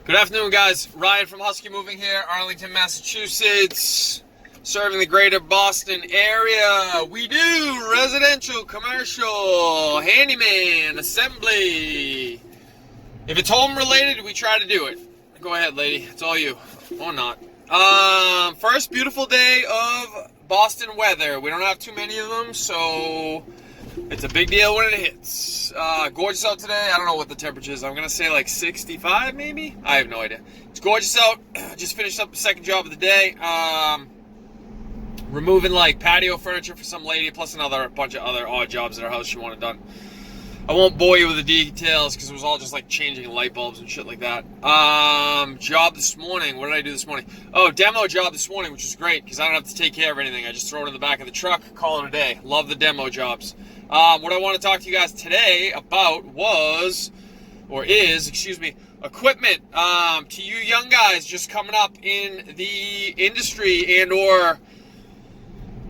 Good afternoon, guys. Ryan from Husky Moving here, Arlington, Massachusetts, serving the greater Boston area. We do residential, commercial, handyman, assembly. If it's home related, we try to do it. Go ahead, lady. It's all you. Or not. First beautiful day of Boston weather. We don't have too many of them, so it's a big deal when it hits. Gorgeous out today. I don't know what the temperature is. I'm going to say like 65 maybe? I have no idea. It's gorgeous out. Just finished up the second job of the day. Removing like patio furniture for some lady, plus a bunch of other odd jobs at her house she wanted done. I won't bore you with the details because it was all just like changing light bulbs and shit like that. Job this morning. What did I do this morning? Oh, demo job this morning, which is great because I don't have to take care of anything. I just throw it in the back of the truck, call it a day. Love the demo jobs. What I want to talk to you guys today about is equipment. To you young guys just coming up in the industry and or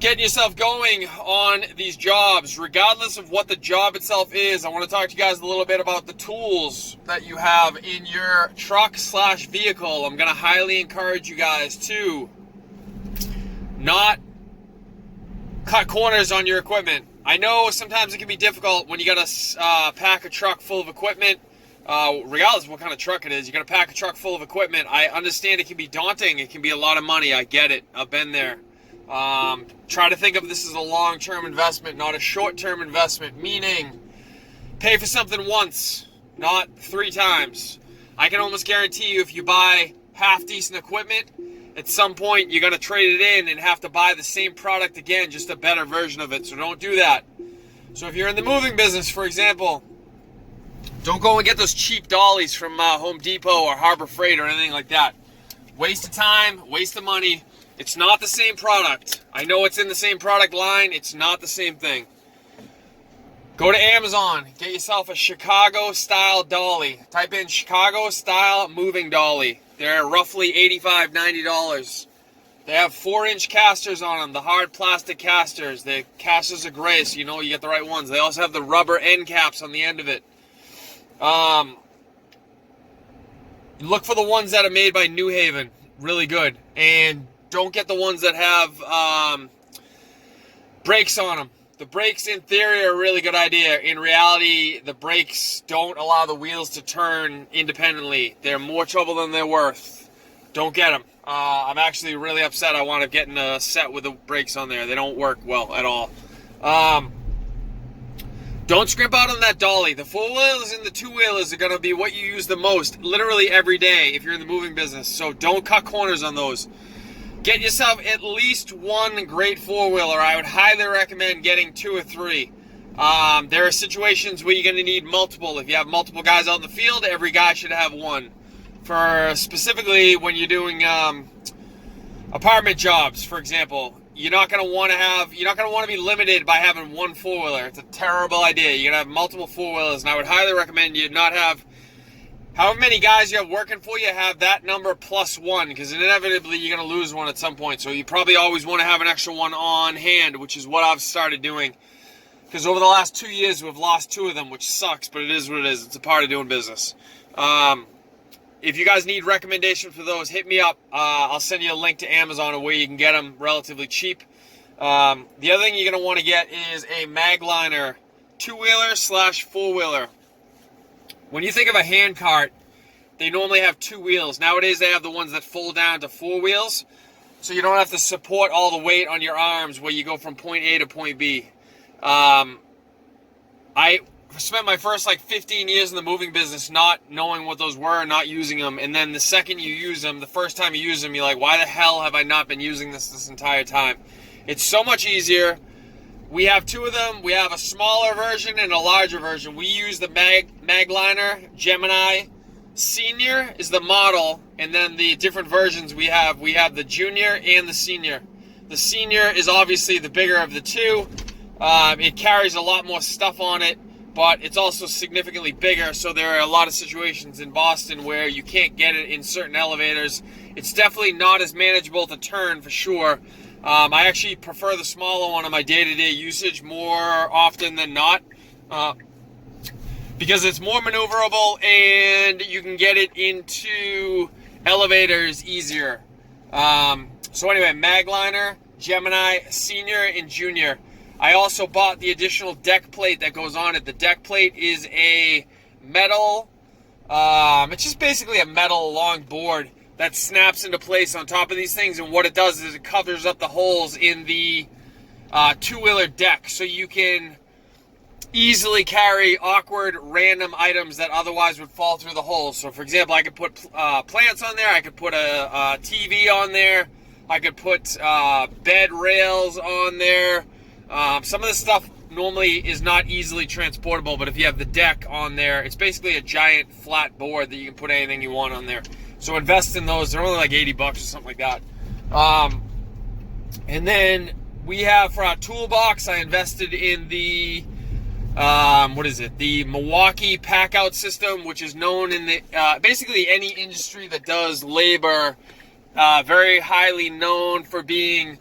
getting yourself going on these jobs, regardless of what the job itself is. I want to talk to you guys a little bit about the tools that you have in your truck/vehicle. I'm going to highly encourage you guys to not cut corners on your equipment. I know sometimes it can be difficult when you got to pack a truck full of equipment. Regardless of what kind of truck it is, you got to pack a truck full of equipment. I understand it can be daunting. It can be a lot of money. I get it. I've been there. Try to think of this as a long-term investment, not a short-term investment, meaning pay for something once, not 3 times. I can almost guarantee you if you buy half-decent equipment, at some point you're going to trade it in and have to buy the same product again, just a better version of it, so don't do that. So if you're in the moving business, for example, don't go and get those cheap dollies from Home Depot or Harbor Freight or anything like that. Waste of time, waste of money. It's not the same product. I know it's in the same product line. It's not the same thing. Go to Amazon. Get yourself a Chicago-style dolly. Type in Chicago-style moving dolly. They're roughly $85, $90. They have 4-inch casters on them, the hard plastic casters. The casters are gray, so you know you get the right ones. They also have the rubber end caps on the end of it. Look for the ones that are made by New Haven. Really good. And don't get the ones that have brakes on them. The brakes, in theory, are a really good idea. In reality, the brakes don't allow the wheels to turn independently. They're more trouble than they're worth. Don't get them. I'm actually really upset. I wound up getting a set with the brakes on there. They don't work well at all. Don't scrimp out on that dolly. The 4-wheelers and the 2-wheelers are going to be what you use the most, literally every day if you're in the moving business. So don't cut corners on those. Get yourself at least one great 4-wheeler. I would highly recommend getting 2 or 3. There are situations where you're going to need multiple. If you have multiple guys out in the field, every guy should have one. For specifically when you're doing apartment jobs, for example, you're not going to want to be limited by having one 4-wheeler. It's a terrible idea. You're going to have multiple 4-wheelers, and I would highly recommend you not have. However many guys you have working for you, have that number plus 1, because inevitably you're going to lose one at some point. So you probably always want to have an extra one on hand, which is what I've started doing. Because over the last 2 years, we've lost 2 of them, which sucks, but it is what it is. It's a part of doing business. If you guys need recommendations for those, hit me up. I'll send you a link to Amazon of where you can get them relatively cheap. The other thing you're going to want to get is a Magliner 2-wheeler/4-wheeler. When you think of a hand cart, they normally have 2 wheels. Nowadays, they have the ones that fold down to 4 wheels, so you don't have to support all the weight on your arms where you go from point A to point B. I spent my first 15 years in the moving business not knowing what those were, not using them, and then the second you use them, the first time you use them, you're like, why the hell have I not been using this entire time? It's so much easier. We have 2 of them. We have a smaller version and a larger version. We use the Magliner Gemini. Senior is the model, and then the different versions we have the Junior and the Senior. The Senior is obviously the bigger of the 2. It carries a lot more stuff on it, but it's also significantly bigger, so there are a lot of situations in Boston where you can't get it in certain elevators. It's definitely not as manageable to turn, for sure. I actually prefer the smaller one on my day-to-day usage more often than not. because it's more maneuverable and you can get it into elevators easier. So anyway, Magliner, Gemini, Senior, and Junior. I also bought the additional deck plate that goes on it. The deck plate is a metal, it's just basically a metal long board that snaps into place on top of these things, and what it does is it covers up the holes in the two-wheeler deck, so you can easily carry awkward random items that otherwise would fall through the holes. So for example, I could put plants on there, I could put a TV on there, I could put bed rails on there. Some of this stuff normally is not easily transportable, but if you have the deck on there, it's basically a giant flat board that you can put anything you want on there. So invest in those. They're only like $80 or something like that. And then we have for our toolbox, I invested in the the Milwaukee pack out system, which is known in the basically any industry that does labor, very highly known for being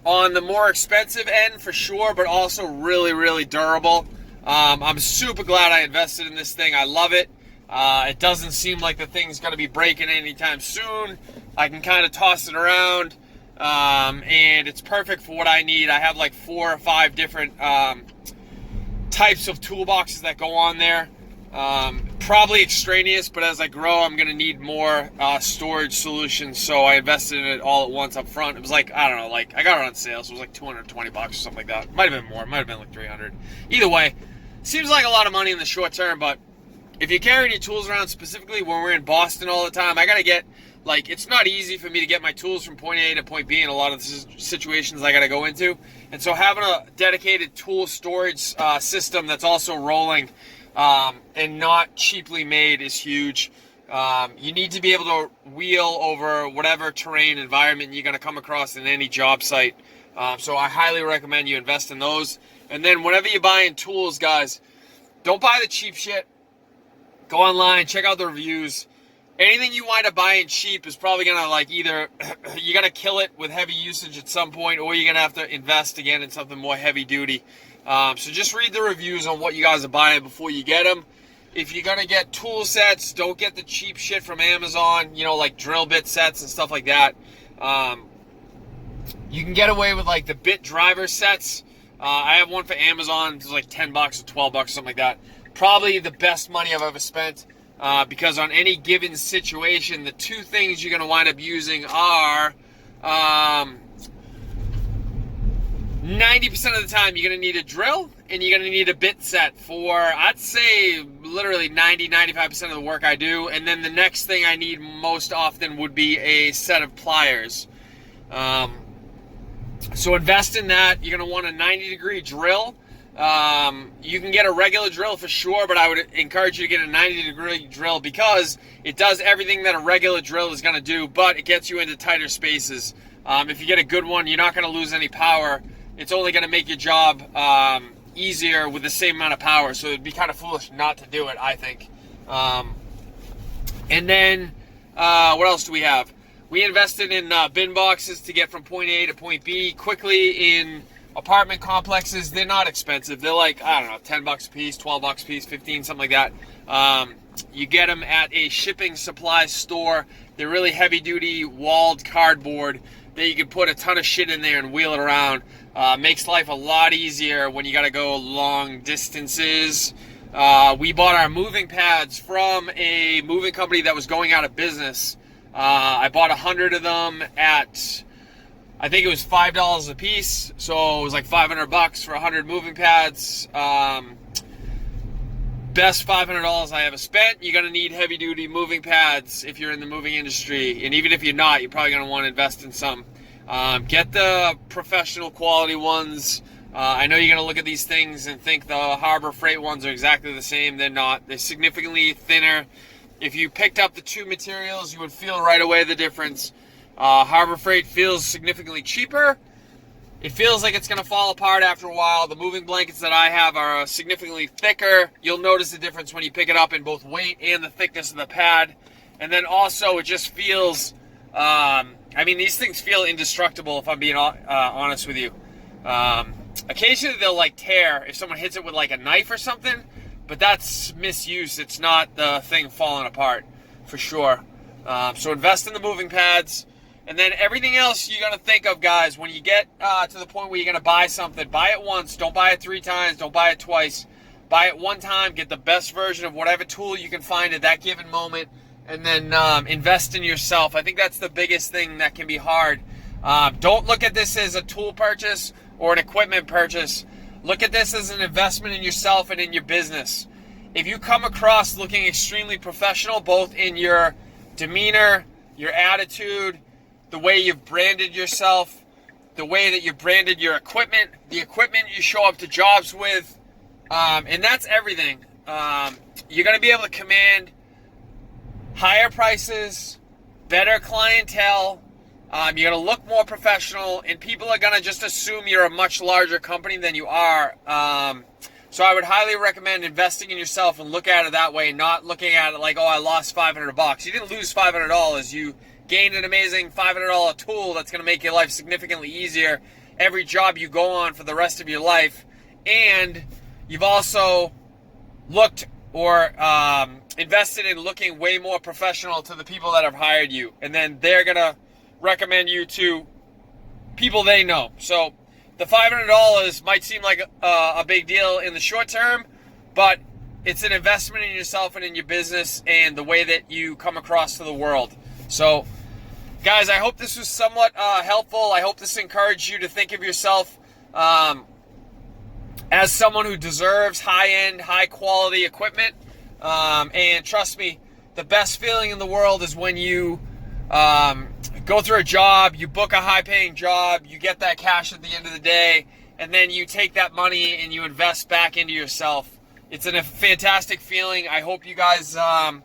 on the more expensive end for sure, but also really, really durable. I'm super glad I invested in this thing. I love it. It doesn't seem like the thing's going to be breaking anytime soon. I can kind of toss it around, and it's perfect for what I need. I have like 4 or 5 different types of toolboxes that go on there. Probably extraneous, but as I grow, I'm going to need more storage solutions, so I invested in it all at once up front. It was like, I don't know, like I got it on sale, so it was like $220 or something like that. Might have been more, might have been like 300. Either way, seems like a lot of money in the short term, but if you carry any tools around, specifically when we're in Boston all the time, I got to get, like, it's not easy for me to get my tools from point A to point B in a lot of the situations I got to go into. And so having a dedicated tool storage system that's also rolling and not cheaply made is huge. You need to be able to wheel over whatever terrain environment you're going to come across in any job site. So I highly recommend you invest in those. And then whenever you're buying tools, guys, don't buy the cheap shit. Go online, check out the reviews. Anything you wind up buying cheap is probably going to, like, either you're going to kill it with heavy usage at some point, or you're going to have to invest again in something more heavy duty. So just read the reviews on what you guys are buying before you get them. If you're going to get tool sets, don't get the cheap shit from Amazon, you know, like drill bit sets and stuff like that. You can get away with, like, the bit driver sets. I have one for Amazon. It's like $10 or $12, something like that. Probably the best money I've ever spent, because on any given situation, the 2 things you're going to wind up using are 90% of the time you're going to need a drill and you're going to need a bit set for, I'd say, literally 90-95% of the work I do. And then the next thing I need most often would be a set of pliers. So invest in that. You're going to want a 90-degree drill. You can get a regular drill for sure, but I would encourage you to get a 90-degree drill because it does everything that a regular drill is going to do, but it gets you into tighter spaces. If you get a good one, you're not going to lose any power. It's only going to make your job easier with the same amount of power, so it'd be kind of foolish not to do it, I think. And then, what else do we have? We invested in bin boxes to get from point A to point B quickly in apartment complexes. They're not expensive. They're like, I don't know, $10 a piece, $12 a piece, 15, something like that. You get them at a shipping supply store. They're really heavy-duty walled cardboard that you can put a ton of shit in there and wheel it around. Makes life a lot easier when you got to go long distances. We bought our moving pads from a moving company that was going out of business. I bought 100 of them at, I think it was $5 a piece, so it was like $500 for 100 moving pads. Best $500 I ever spent. You're gonna need heavy-duty moving pads if you're in the moving industry, and even if you're not, you're probably gonna want to invest in some. Get the professional quality ones. I know you're gonna look at these things and think the Harbor Freight ones are exactly the same. They're not. They're significantly thinner. If you picked up the 2 materials, you would feel right away the difference. Harbor Freight feels significantly cheaper. It feels like it's going to fall apart after a while. The moving blankets that I have are significantly thicker. You'll notice the difference when you pick it up in both weight and the thickness of the pad. And then also it just feels, I mean, these things feel indestructible if I'm being honest with you. Occasionally they'll like tear if someone hits it with like a knife or something. But that's misuse. It's not the thing falling apart, for sure. So invest in the moving pads. And then everything else you got to think of, guys, when you get to the point where you're going to buy something, buy it once. Don't buy it 3 times. Don't buy it twice. Buy it one time. Get the best version of whatever tool you can find at that given moment. And then invest in yourself. I think that's the biggest thing that can be hard. Don't look at this as a tool purchase or an equipment purchase. Look at this as an investment in yourself and in your business. If you come across looking extremely professional, both in your demeanor, your attitude, the way you've branded yourself, the way that you've branded your equipment, the equipment you show up to jobs with, and that's everything. You're going to be able to command higher prices, better clientele. You're going to look more professional, and people are going to just assume you're a much larger company than you are. So I would highly recommend investing in yourself and look at it that way, not looking at it like, oh, I lost $500. You didn't lose $500. You gained an amazing $500 tool that's going to make your life significantly easier every job you go on for the rest of your life. And you've also looked or invested in looking way more professional to the people that have hired you. And then they're going to recommend you to people they know. So the $500 might seem like a big deal in the short term, but it's an investment in yourself and in your business and the way that you come across to the world. So, guys, I hope this was somewhat helpful. I hope this encouraged you to think of yourself as someone who deserves high-end, high-quality equipment. And trust me, the best feeling in the world is when you go through a job, you book a high-paying job, you get that cash at the end of the day, and then you take that money and you invest back into yourself. It's a fantastic feeling. I hope you guys found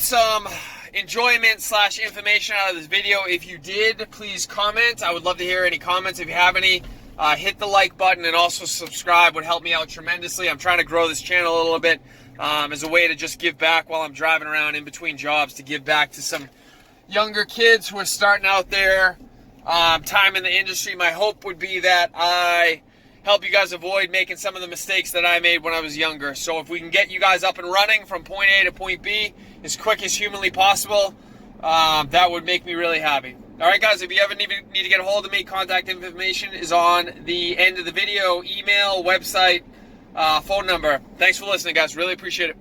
some enjoyment / information out of this video. If you did, please comment. I would love to hear any comments. If you have any, hit the like button, and also subscribe would help me out tremendously. I'm trying to grow this channel a little bit as a way to just give back while I'm driving around in between jobs, to give back to some younger kids who are starting out their time in the industry. My hope would be that I help you guys avoid making some of the mistakes that I made when I was younger. So if we can get you guys up and running from point A to point B as quick as humanly possible, that would make me really happy. All right, guys, if you ever need to get a hold of me, contact information is on the end of the video, email, website, phone number. Thanks for listening, guys. Really appreciate it.